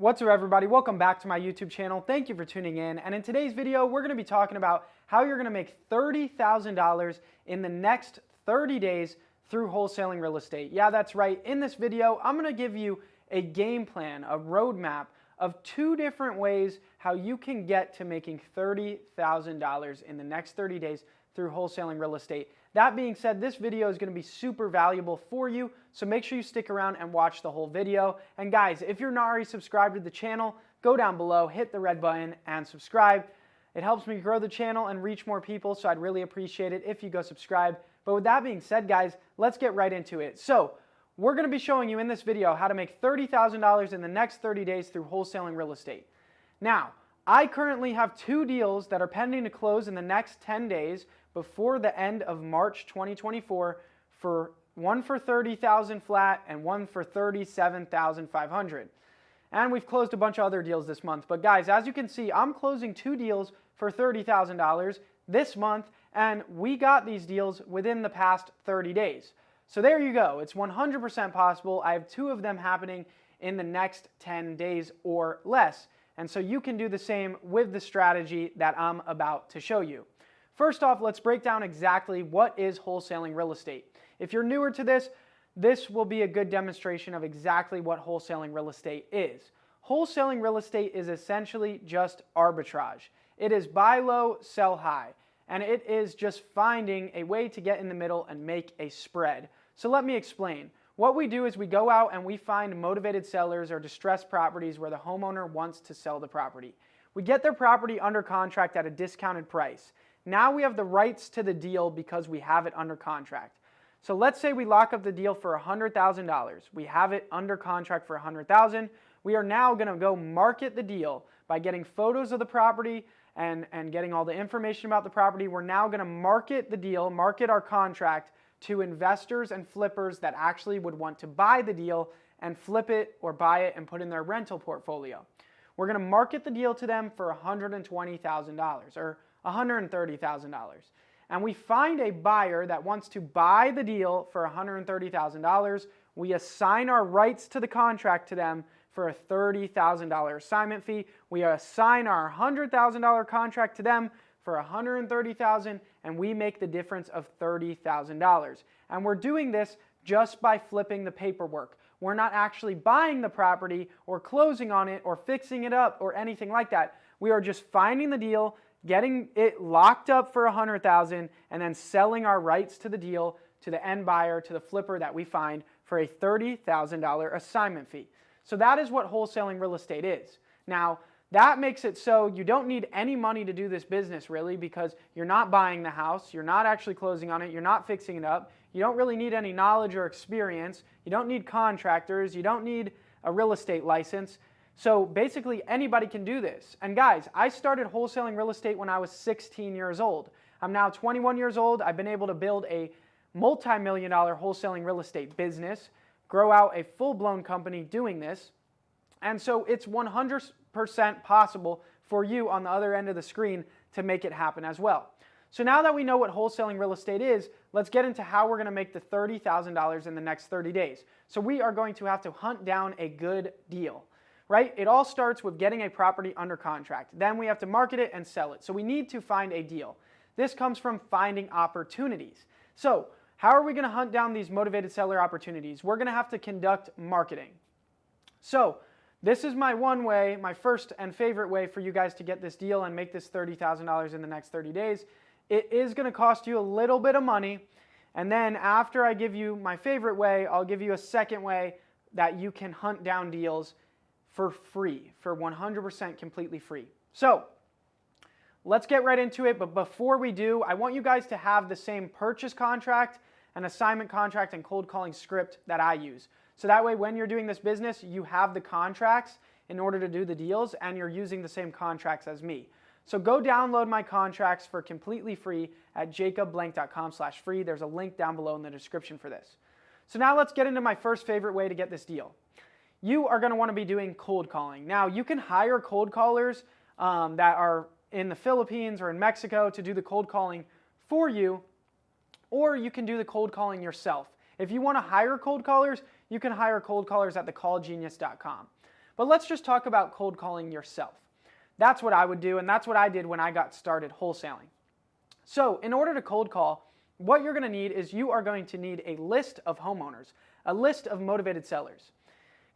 What's up, everybody? Welcome back to my YouTube channel. Thank you for tuning in. And in today's video, we're going to be talking about how you're going to make $30,000 in the next 30 days through wholesaling real estate. Yeah, that's right. In this video, I'm going to give you a game plan, a roadmap of 2 different ways how you can get to making $30,000 in the next 30 days through wholesaling real estate. That being said, this video is going to be super valuable for you, so make sure you stick around and watch the whole video. And guys, if you're not already subscribed to the channel, go down below, hit the red button, and subscribe. It helps me grow the channel and reach more people, so I'd really appreciate it if you go subscribe. But with that being said, guys, let's get right into it. So, we're going to be showing you in this video how to make $30,000 in the next 30 days through wholesaling real estate. Now, I currently have 2 deals that are pending to close in the next 10 days before the end of March 2024, one for $30,000 flat and one for $37,500. And we've closed a bunch of other deals this month. But guys, as you can see, I'm closing 2 deals for $30,000 this month, and we got these deals within the past 30 days. So there you go. It's 100% possible. I have 2 of them happening in the next 10 days or less. And so you can do the same with the strategy that I'm about to show you. First off, let's break down exactly what is wholesaling real estate. If you're newer to this, this will be a good demonstration of exactly what wholesaling real estate is. Wholesaling real estate is essentially just arbitrage. It is buy low, sell high. And it is just finding a way to get in the middle and make a spread. So let me explain. What we do is we go out and we find motivated sellers or distressed properties where the homeowner wants to sell the property. We get their property under contract at a discounted price. Now we have the rights to the deal because we have it under contract. So let's say we lock up the deal for $100,000. We have it under contract for $100,000. We are now going to go market the deal by getting photos of the property and getting all the information about the property. We're now going to market the deal, market our contract to investors and flippers that actually would want to buy the deal and flip it or buy it and put in their rental portfolio. We're going to market the deal to them for $120,000 or $130,000. And we find a buyer that wants to buy the deal for $130,000. We assign our rights to the contract to them for a $30,000 assignment fee. We assign our $100,000 contract to them for $130,000, and we make the difference of $30,000. And we're doing this just by flipping the paperwork. We're not actually buying the property or closing on it or fixing it up or anything like that. We are just finding the deal, getting it locked up for $100,000, and then selling our rights to the deal to the end buyer, to the flipper that we find for a $30,000 assignment fee. So that is what wholesaling real estate is. Now, that makes it so you don't need any money to do this business really, because you're not buying the house, you're not actually closing on it, you're not fixing it up, you don't really need any knowledge or experience, you don't need contractors, you don't need a real estate license. So basically anybody can do this. And guys, I started wholesaling real estate when I was 16 years old. I'm now 21 years old. I've been able to build a multi-million-dollar wholesaling real estate business, grow out a full-blown company doing this. And so it's 100% possible for you on the other end of the screen to make it happen as well. So now that we know what wholesaling real estate is, let's get into how we're going to make the $30,000 in the next 30 days. So we are going to have to hunt down a good deal, right? It all starts with getting a property under contract. Then we have to market it and sell it. So we need to find a deal. This comes from finding opportunities. So how are we going to hunt down these motivated seller opportunities? We're going to have to conduct marketing. So this is my one way, my first and favorite way for you guys to get this deal and make this $30,000 in the next 30 days. It is going to cost you a little bit of money. And then after I give you my favorite way, I'll give you a second way that you can hunt down deals for free, for 100% completely free. So let's get right into it. But before we do, I want you guys to have the same purchase contract and assignment contract and cold calling script that I use. So that way, when you're doing this business, you have the contracts in order to do the deals, and you're using the same contracts as me. So go download my contracts for completely free at jacobblank.com/free. There's a link down below in the description for this. So now let's get into my first favorite way to get this deal. You are going to want to be doing cold calling. Now, you can hire cold callers that are in the Philippines or in Mexico to do the cold calling for you, or you can do the cold calling yourself. If you want to hire cold callers, you can hire cold callers at thecallgenius.com. But let's just talk about cold calling yourself. That's what I would do, and that's what I did when I got started wholesaling. So in order to cold call, what you're going to need is you are going to need a list of homeowners, a list of motivated sellers.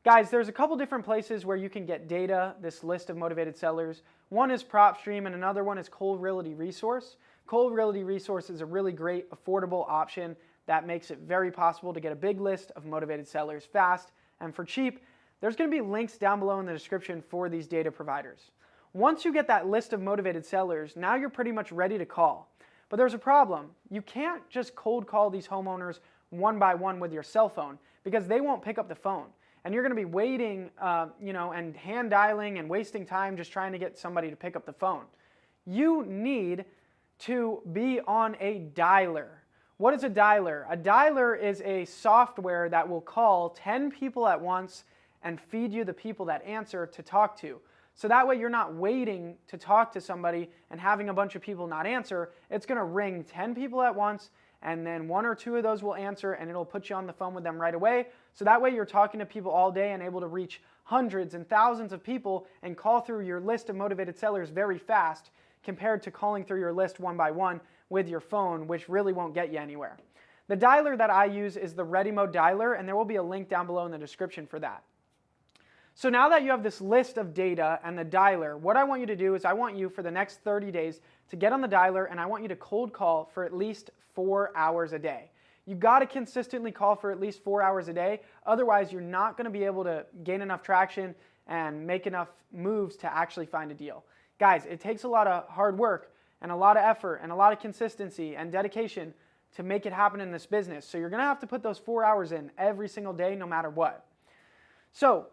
Guys, there's a couple different places where you can get data, this list of motivated sellers. One is PropStream and another one is Cold Realty Resource. Cold Realty Resource is a really great, affordable option that makes it very possible to get a big list of motivated sellers fast and for cheap. There's going to be links down below in the description for these data providers. Once you get that list of motivated sellers, now you're pretty much ready to call. But there's a problem. You can't just cold call these homeowners one by one with your cell phone because they won't pick up the phone. And you're going to be waiting, and hand dialing and wasting time just trying to get somebody to pick up the phone. You need to be on a dialer. What is a dialer? A dialer is a software that will call 10 people at once and feed you the people that answer to talk to. So that way you're not waiting to talk to somebody and having a bunch of people not answer. It's going to ring 10 people at once, and then 1 or 2 of those will answer, and it'll put you on the phone with them right away. So that way you're talking to people all day and able to reach hundreds and thousands of people and call through your list of motivated sellers very fast compared to calling through your list one by one with your phone, which really won't get you anywhere. The dialer that I use is the Ready Mode dialer, and there will be a link down below in the description for that. So now that you have this list of data and the dialer, what I want you to do is I want you for the next 30 days to get on the dialer, and I want you to cold call for at least 4 hours a day. You got to consistently call for at least 4 hours a day. Otherwise, you're not going to be able to gain enough traction and make enough moves to actually find a deal. Guys, it takes a lot of hard work and a lot of effort and a lot of consistency and dedication to make it happen in this business. So you're going to have to put those 4 hours in every single day, no matter what. So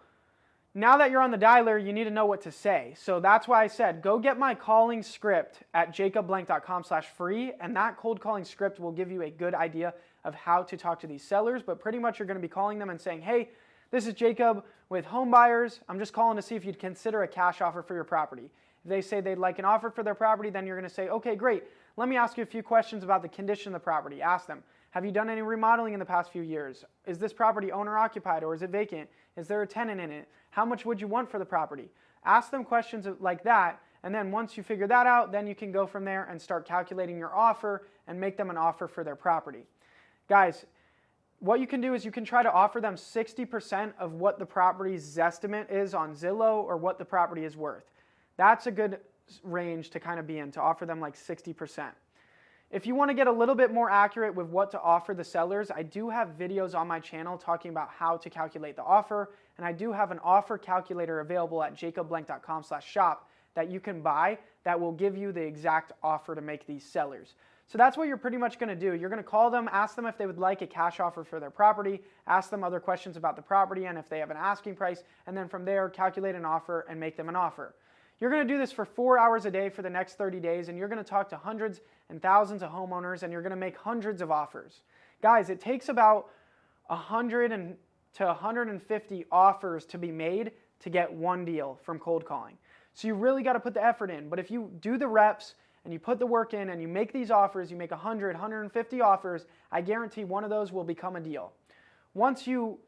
now that you're on the dialer, you need to know what to say. So that's why I said, go get my calling script at jacobblank.com/free, and that cold calling script will give you a good idea of how to talk to these sellers. But pretty much you're going to be calling them and saying, hey, this is Jacob with Home Buyers. I'm just calling to see if you'd consider a cash offer for your property. If they say they'd like an offer for their property, then you're going to say, okay, great. Let me ask you a few questions about the condition of the property. Ask them, have you done any remodeling in the past few years? Is this property owner occupied or is it vacant? Is there a tenant in it? How much would you want for the property? Ask them questions like that, and then once you figure that out, then you can go from there and start calculating your offer and make them an offer for their property. Guys, what you can do is you can try to offer them 60% of what the property's Zestimate is on Zillow or what the property is worth. That's a good range to kind of be in, to offer them like 60%. If you want to get a little bit more accurate with what to offer the sellers, I do have videos on my channel talking about how to calculate the offer, and I do have an offer calculator available at jacobblank.com/shop that you can buy that will give you the exact offer to make these sellers. So that's what you're pretty much going to do. You're going to call them, ask them if they would like a cash offer for their property, ask them other questions about the property and if they have an asking price, and then from there calculate an offer and make them an offer. You're going to do this for 4 hours a day for the next 30 days, and you're going to talk to hundreds and thousands of homeowners, and you're going to make hundreds of offers. Guys, it takes about 100 to 150 offers to be made to get one deal from cold calling. So you really got to put the effort in. But if you do the reps and you put the work in and you make these offers, you make 100, 150 offers, I guarantee one of those will become a deal. Once you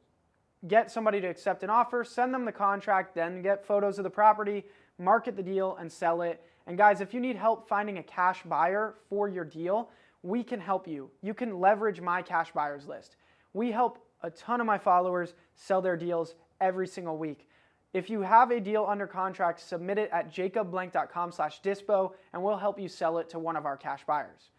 get somebody to accept an offer, send them the contract, then get photos of the property, market the deal, and sell it. And guys, if you need help finding a cash buyer for your deal, we can help you. You can leverage my cash buyers list. We help a ton of my followers sell their deals every single week. If you have a deal under contract, submit it at jacobblank.com/dispo, and we'll help you sell it to one of our cash buyers.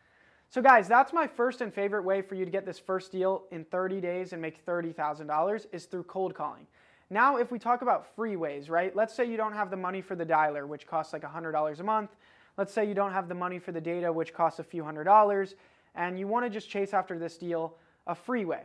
So guys, that's my first and favorite way for you to get this first deal in 30 days and make $30,000 is through cold calling. Now, if we talk about free ways, right? Let's say you don't have the money for the dialer, which costs like $100 a month. Let's say you don't have the money for the data, which costs a few $100s, and you want to just chase after this deal a free way.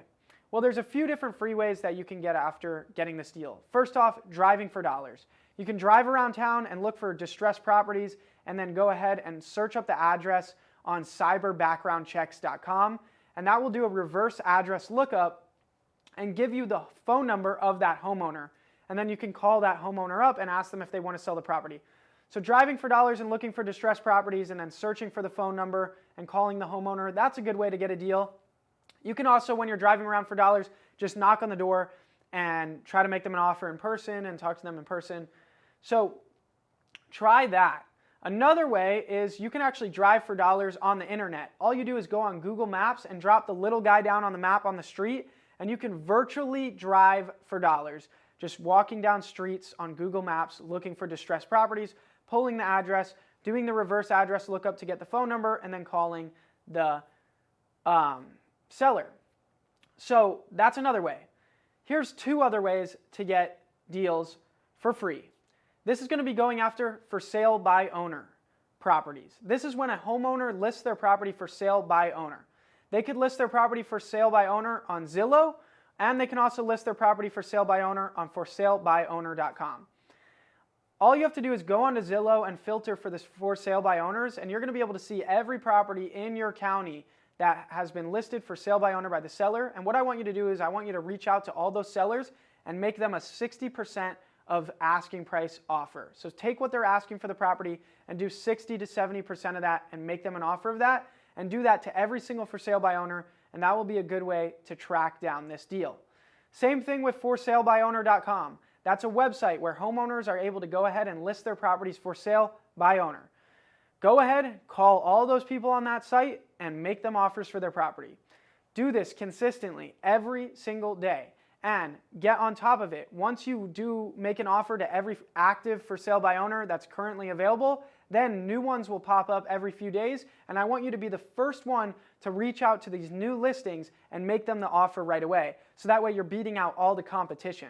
Well, there's a few different free ways that you can get after getting this deal. First off, driving for dollars. You can drive around town and look for distressed properties and then go ahead and search up the address on cyberbackgroundchecks.com, and that will do a reverse address lookup and give you the phone number of that homeowner. And then you can call that homeowner up and ask them if they want to sell the property. So driving for dollars and looking for distressed properties and then searching for the phone number and calling the homeowner, that's a good way to get a deal. You can also, when you're driving around for dollars, just knock on the door, and try to make them an offer in person and talk to them in person. So try that. Another way is you can actually drive for dollars on the internet. All you do is go on Google Maps and drop the little guy down on the map on the street, and you can virtually drive for dollars. Just walking down streets on Google Maps, looking for distressed properties, pulling the address, doing the reverse address lookup to get the phone number, and then calling the seller. So that's another way. Here's two other ways to get deals for free. This is going to be going after for sale by owner properties. This is when a homeowner lists their property for sale by owner. They could list their property for sale by owner on Zillow, and they can also list their property for sale by owner on forsalebyowner.com. All you have to do is go onto Zillow and filter for this for sale by owners, and you're going to be able to see every property in your county that has been listed for sale by owner by the seller. And what I want you to do is I want you to reach out to all those sellers and make them a 60% of asking price offer. So take what they're asking for the property and do 60 to 70% of that and make them an offer of that, and do that to every single for sale by owner, and that will be a good way to track down this deal. Same thing with forsalebyowner.com. That's a website where homeowners are able to go ahead and list their properties for sale by owner. Go ahead, call all those people on that site and make them offers for their property. Do this consistently every single day and get on top of it. Once you do make an offer to every active for sale by owner that's currently available, then new ones will pop up every few days, and I want you to be the first one to reach out to these new listings and make them the offer right away. So that way you're beating out all the competition.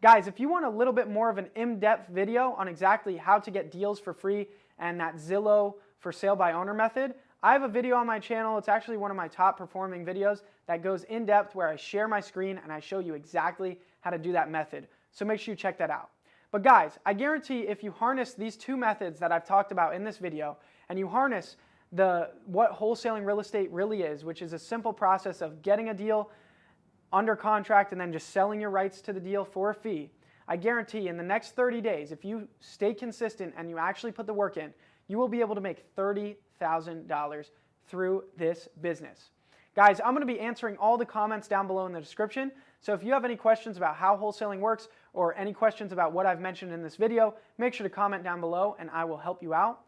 Guys, if you want a little bit more of an in-depth video on exactly how to get deals for free and that Zillow for sale by owner method, I have a video on my channel. It's actually one of my top performing videos that goes in depth where I share my screen and I show you exactly how to do that method. So make sure you check that out. But guys, I guarantee if you harness these two methods that I've talked about in this video, and you harness what wholesaling real estate really is, which is a simple process of getting a deal under contract and then just selling your rights to the deal for a fee, I guarantee in the next 30 days, if you stay consistent and you actually put the work in, you will be able to make $30,000 through this business. Guys, I'm going to be answering all the comments down below in the description. So if you have any questions about how wholesaling works or any questions about what I've mentioned in this video, make sure to comment down below and I will help you out.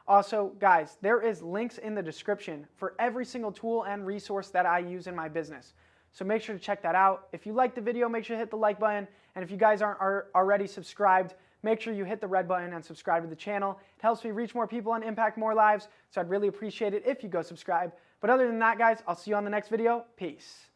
Also, guys, there is links in the description for every single tool and resource that I use in my business. So make sure to check that out. If you liked the video, make sure to hit the like button. And if you guys aren't already subscribed, make sure you hit the red button and subscribe to the channel. It helps me reach more people and impact more lives. So I'd really appreciate it if you go subscribe. But other than that, guys, I'll see you on the next video. Peace.